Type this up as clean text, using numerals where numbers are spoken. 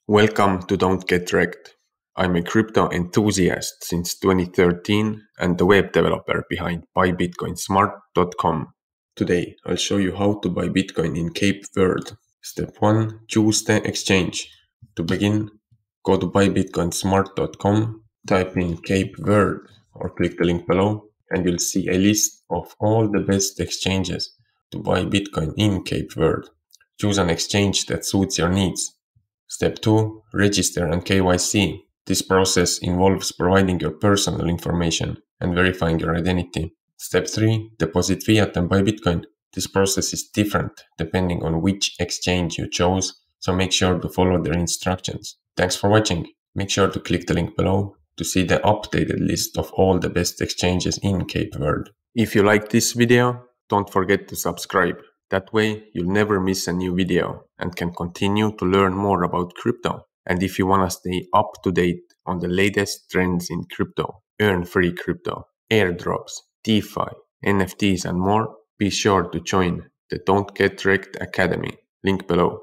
Welcome to Dontgetrekt. I'm a crypto enthusiast since 2013 and the web developer behind buybitcoinsmart.com. Today, I'll show you how to buy Bitcoin in Cape Verde. Step 1. Choose the exchange. To begin, go to buybitcoinsmart.com, type in Cape Verde or click the link below and you'll see a list of all the best exchanges to buy Bitcoin in Cape Verde. Choose an exchange that suits your needs. Step 2. Register and KYC. This process involves providing your personal information and verifying your identity. Step 3. Deposit fiat and buy Bitcoin. This process is different depending on which exchange you chose, so make sure to follow their instructions. Thanks for watching. Make sure to click the link below to see the updated list of all the best exchanges in Cape Verde. If you like this video, don't forget to subscribe. That way, you'll never miss a new video and can continue to learn more about crypto. And if you want to stay up to date on the latest trends in crypto, earn free crypto, airdrops, DeFi, NFTs and more, be sure to join the Dontgetrekt Academy. Link below.